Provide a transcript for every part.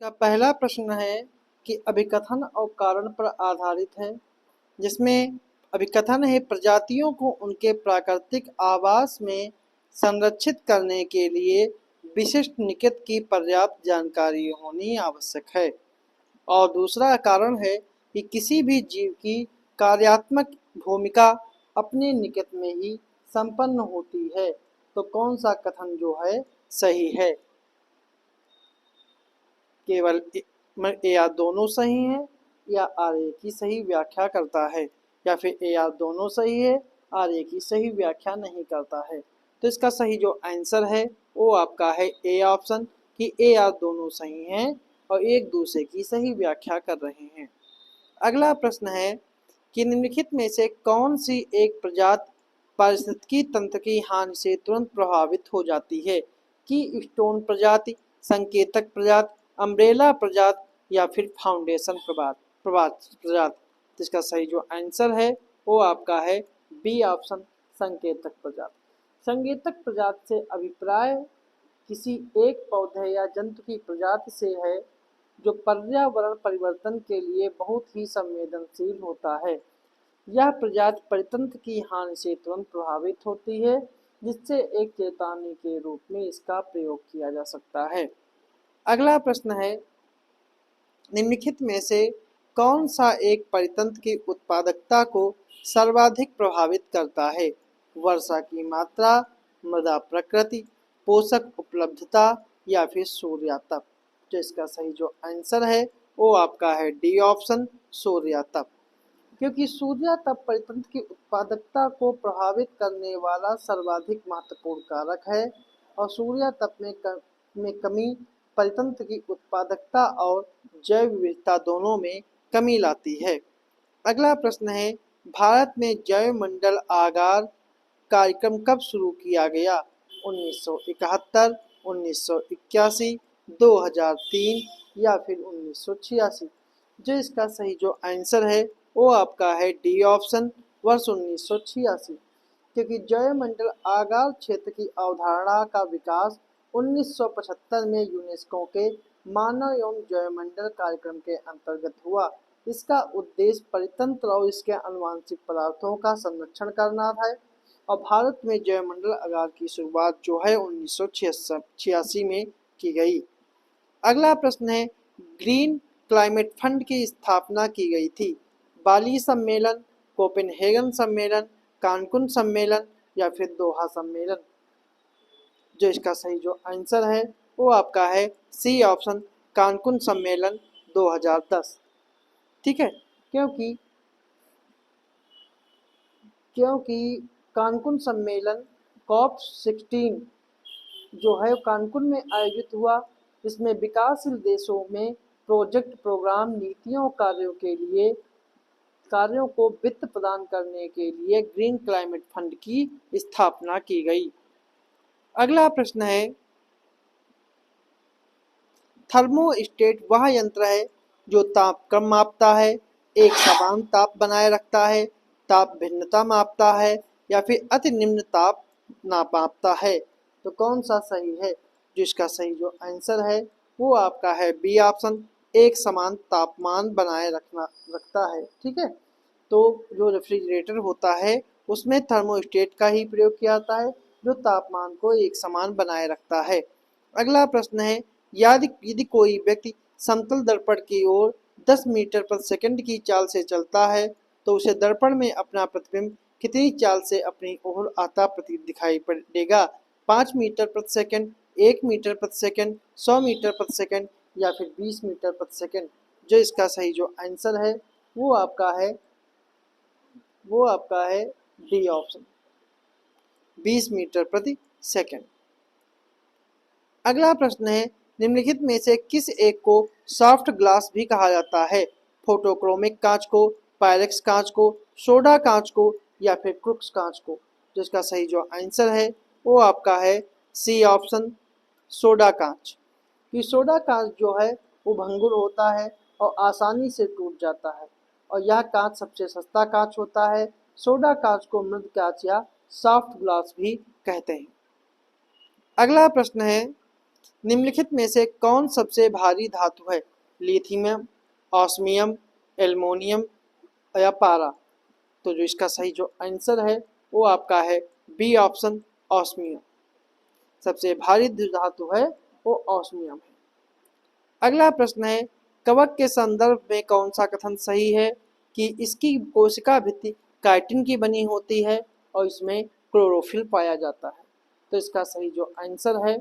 का पहला प्रश्न है कि अभिकथन और कारण पर आधारित है, जिसमें अभिकथन है प्रजातियों को उनके प्राकृतिक आवास में संरक्षित करने के लिए विशिष्ट निकट की पर्याप्त जानकारी होनी आवश्यक है। और दूसरा कारण है कि किसी भी जीव की कार्यात्मक भूमिका अपने निकट में ही संपन्न होती है। तो कौन सा कथन जो है सही है? केवल ए या दोनों सही है या आर ए की सही व्याख्या करता है, या फिर ए या दोनों सही है आर ए की सही व्याख्या नहीं करता है। तो इसका सही जो आंसर है वो आपका है ए ऑप्शन, कि ए या दोनों सही हैं और एक दूसरे की सही व्याख्या कर रहे हैं। अगला प्रश्न है कि निम्नलिखित में से कौन सी एक प्रजाति पारिस्थितिकी तंत्र की हानि से तुरंत प्रभावित हो जाती है? की स्टोन प्रजाति, संकेतक प्रजाति, अम्ब्रेला प्रजाति या फिर फाउंडेशन प्रजाति। जिसका सही जो आंसर है वो आपका है बी ऑप्शन, संकेतक प्रजाति। संकेतक प्रजाति से अभिप्राय किसी एक पौधे या जंतु की प्रजाति से है जो पर्यावरण परिवर्तन के लिए बहुत ही संवेदनशील होता है। यह प्रजाति परितंत्र की हानि से तुरंत प्रभावित होती है, जिससे एक चेतावनी के रूप में इसका प्रयोग किया जा सकता है। अगला प्रश्न है निम्नलिखित में से कौन सा एक परितंत्र की उत्पादकता को सर्वाधिक प्रभावित करता है? वर्षा की मात्रा, मृदा प्रकृति, पोषक उपलब्धता या फिर सूर्यातप। तो इसका सही जो आंसर है वो आपका है डी ऑप्शन, सूर्यातप। क्योंकि सूर्यातप परितंत्र की उत्पादकता को प्रभावित करने वाला सर्वाधिक महत्वपूर्ण कारक है और सूर्यातप में कमी परितंत्र की उत्पादकता और जैव विविधता दोनों में कमी लाती है। अगला प्रश्न है भारत में जैव मंडल आगार कार्यक्रम कब शुरू किया गया? 1971, 1981, 2003 या फिर 1986। जो इसका सही जो आंसर है वो आपका है डी ऑप्शन, वर्ष 1986। क्योंकि जैव मंडल आगार क्षेत्र की अवधारणा का विकास 1975 में यूनेस्को के मानव एवं जैवमंडल कार्यक्रम के अंतर्गत हुआ। इसका उद्देश्य परितंत्र और इसके आनुवंशिक पदार्थों का संरक्षण करना था और भारत में जैवमंडल आगार की शुरुआत जो है 1986 में की गई। अगला प्रश्न है ग्रीन क्लाइमेट फंड की स्थापना की गई थी? बाली सम्मेलन, कोपेनहेगन सम्मेलन, कानकुन सम्मेलन या फिर दोहा सम्मेलन। जो इसका सही जो आंसर है वो आपका है सी ऑप्शन, कानकुन सम्मेलन 2010। ठीक है, क्योंकि क्योंकि कानकुन सम्मेलन कॉप 16 जो है कानकुन में आयोजित हुआ। इसमें विकासशील देशों में प्रोजेक्ट, प्रोग्राम, नीतियों, कार्यों को वित्त प्रदान करने के लिए ग्रीन क्लाइमेट फंड की स्थापना की गई। अगला प्रश्न है थर्मोस्टेट वह यंत्र है जो तापक्रम मापता है, एक समान ताप बनाए रखता है, ताप भिन्नता मापता है या फिर अति निम्न ताप ना मापता है। तो कौन सा सही है? जिसका सही जो आंसर है वो आपका है बी ऑप्शन, एक समान तापमान बनाए रखता है। ठीक है, तो जो रेफ्रिजरेटर होता है उसमें थर्मोस्टेट का ही प्रयोग किया जाता है जो तापमान को एक समान बनाए रखता है। अगला प्रश्न है यदि यदि कोई व्यक्ति समतल दर्पण की ओर 10 मीटर प्रति सेकंड की चाल से चलता है तो उसे दर्पण में अपना प्रतिबिंब कितनी चाल से अपनी ओर आता प्रतीत दिखाई पड़ेगा? 5 मीटर प्रति सेकंड, 1 मीटर प्रति सेकंड, 100 मीटर प्रति सेकंड या फिर 20 मीटर प्रति सेकंड। जो इसका सही जो आंसर है वो आपका है डी ऑप्शन, 20 मीटर प्रति सेकंड। अगला प्रश्न है निम्नलिखित में से किस एक को सॉफ्ट ग्लास भी कहा जाता है? फोटोक्रोमिक कांच को, पायरेक्स कांच को, सोडा कांच को या फिर क्रुक्स कांच को। जिसका सही जो आंसर है वो आपका है सी ऑप्शन, सोडा कांच। कि सोडा कांच जो है वो भंगुर होता है और आसानी से टूट जाता है और यह कांच सबसे सस्ता कांच होता है। सोडा कांच को मृद कांच या सॉफ्ट ग्लास भी कहते हैं। अगला प्रश्न है निम्नलिखित में से कौन सबसे भारी धातु है? लिथियम, ऑस्मियम, एल्युमिनियम या पारा? तो जो इसका सही जो आंसर है वो आपका है बी ऑप्शन, ऑस्मियम। सबसे भारी धातु है वो ऑस्मियम है। अगला प्रश्न है, कवक के संदर्भ में कौन सा कथन सही है कि इसकी कोशिका भित्ति काइटिन की बनी होती है और इसमें क्लोरोफिल पाया जाता है? तो इसका सही जो आंसर है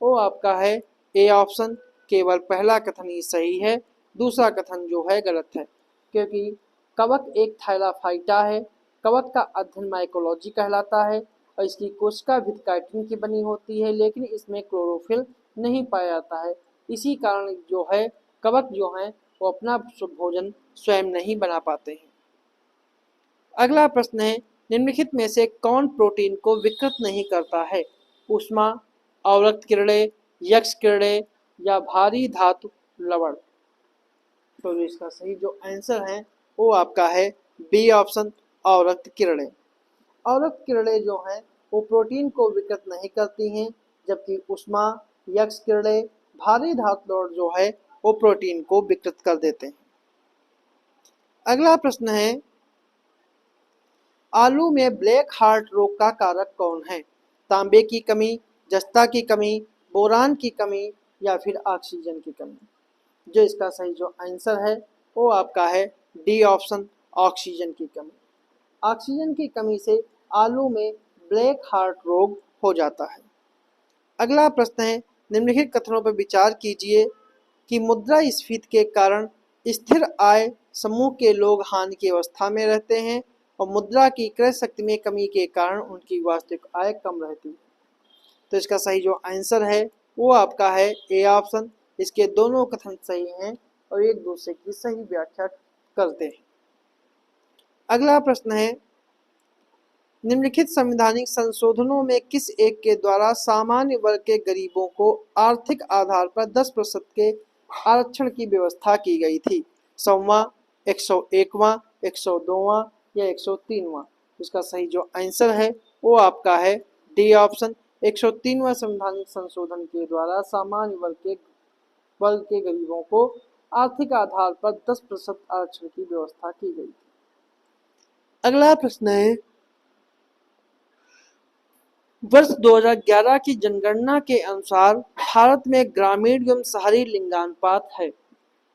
वो आपका है ए ऑप्शन, केवल पहला कथन ही सही है, दूसरा कथन जो है गलत है। क्योंकि कवक एक थाइलाफाइटा है, कवक का अध्ययन माइकोलॉजी कहलाता है और इसकी कोशिका भित्ति काइटिन की बनी होती है, लेकिन इसमें क्लोरोफिल नहीं पाया जाता है। इसी कारण जो है कवक जो है वो अपना भोजन स्वयं नहीं बना पाते हैं। अगला प्रश्न है, निम्नलिखित में से कौन प्रोटीन को विकृत नहीं करता है? ऊष्मा, अवरक्त किरणें, यक्ष किरणें या भारी धातु लवण? तो इसका सही जो आंसर है वो आपका है बी ऑप्शन, अवरक्त किरणें। अवरक्त किरणें जो हैं वो प्रोटीन को विकृत नहीं करती हैं, जबकि ऊष्मा, यक्ष किरणें, भारी धातु लवण जो है वो प्रोटीन को विकृत कर देते हैं। अगला प्रश्न है, आलू में ब्लैक हार्ट रोग का कारक कौन है? तांबे की कमी, जस्ता की कमी, बोरान की कमी या फिर ऑक्सीजन की कमी? जो इसका सही जो आंसर है वो आपका है डी ऑप्शन, ऑक्सीजन की कमी। ऑक्सीजन की कमी से आलू में ब्लैक हार्ट रोग हो जाता है। अगला प्रश्न है, निम्नलिखित कथनों पर विचार कीजिए कि मुद्रास्फीति के कारण स्थिर आय समूह के लोग हानि की अवस्था में रहते हैं और मुद्रा की क्रय शक्ति में कमी के कारण उनकी वास्तविक आय कम रहती है। तो इसका सही जो आंसर है वो आपका है ए ऑप्शन। इसके दोनों कथन सही हैं और एक दूसरे की सही व्याख्या करते हैं। अगला प्रश्न है, निम्नलिखित संवैधानिक संशोधनों में किस एक के द्वारा सामान्य वर्ग के गरीबों को आर्थिक आधार पर 10% के आरक्षण की व्यवस्था की गई थी? 100वां, 101वां, 102वां या 103वां? इसका सही जो आंसर है वो आपका है डी ऑप्शन, 103वां संवैधानिक संशोधन के द्वारा सामान्य वर्ग के गरीबों को आर्थिक आधार पर 10% आरक्षण की व्यवस्था की गई थी। अगला प्रश्न है, वर्ष 2011 की जनगणना के अनुसार भारत में ग्रामीण एवं शहरी लिंगानुपात है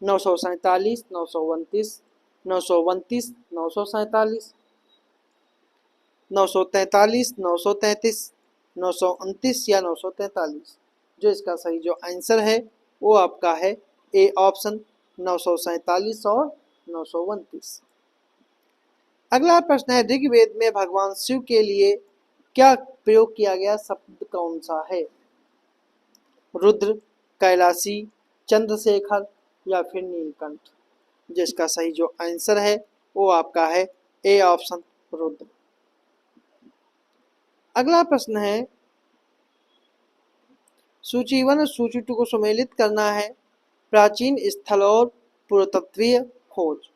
947, 929, 929, 947, 943, 933, 929 या 943? जो इसका सही जो आंसर है वो आपका है ए ऑप्शन, 947 और 929। अगला प्रश्न है, ऋग्वेद में भगवान शिव के लिए क्या प्रयोग किया गया शब्द कौन सा है? रुद्र, कैलाशी, चंद्रशेखर या फिर नीलकंठ? जिसका सही जो आंसर है वो आपका है ए ऑप्शन, रुद्र। अगला प्रश्न है, सूची 1 और सूची 2 को सम्मिलित करना है। प्राचीन स्थल और पुरातत्वीय खोज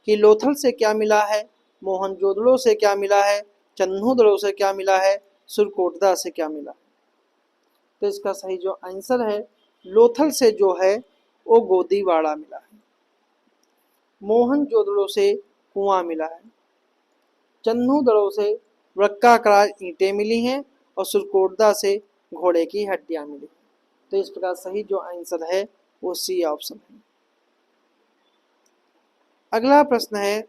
कि लोथल से क्या मिला है, मोहनजोदड़ो से क्या मिला है, चन्हूदड़ो से क्या मिला है, सुरकोटदा से क्या मिला है? तो इसका सही जो आंसर है, लोथल से जो है वो गोदीवाड़ा मिला है, मोहनजोदड़ो से कुआं मिला है, चन्हूदड़ो से वृत्ताकार ईंटें मिली हैं और सुरकोटदा से घोड़े की हड्डियां मिली। तो इस प्रकार सही जो आंसर है वो सी ऑप्शन है। अगला प्रश्न है,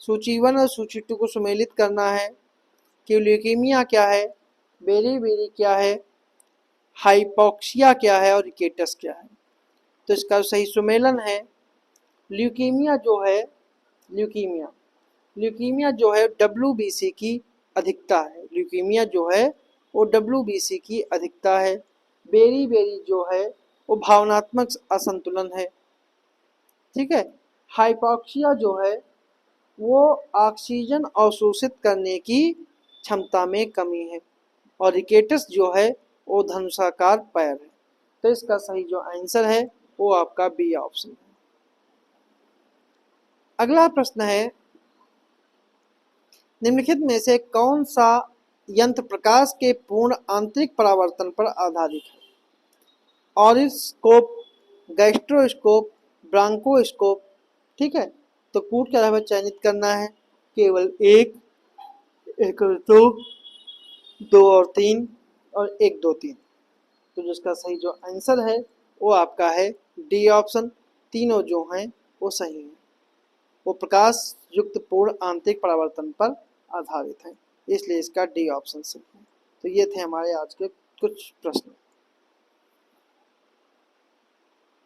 सूची 1 और सूची 2 को सम्मिलित करना है कि ल्यूकीमिया क्या है, बेरी क्या है, हाइपोक्सिया क्या है और रिकेटस क्या है? तो इसका सही सुमेलन है, ल्यूकीमिया जो है, ल्यूकीमिया जो है WBC की अधिकता है। ल्यूकीमिया जो है वो WBC की अधिकता है। बेरी जो है वो भावनात्मक असंतुलन है, ठीक है। हाइपोक्सिया जो है वो ऑक्सीजन अवशोषित करने की क्षमता में कमी है और रिकेटस जो है वो धनुषाकार पैर है। तो इसका सही जो आंसर है वो आपका बी ऑप्शन है। अगला प्रश्न है, निम्नलिखित में से कौन सा यंत्र प्रकाश के पूर्ण आंतरिक परावर्तन पर आधारित है? ऑरिस्कोप, गैस्ट्रोस्कोप, ब्रांकोस्कोप। ठीक है, तो कूट के अलावा चयनित करना है केवल एक, एक और दो, दो और तीन, और एक दो तीन। तो जिसका सही जो आंसर है वो आपका है डी ऑप्शन। तीनों जो हैं वो सही हैं, वो प्रकाश युक्त पूर्ण आंतरिक परावर्तन पर आधारित है, इसलिए इसका डी ऑप्शन सही है। तो ये थे हमारे आज के कुछ प्रश्न।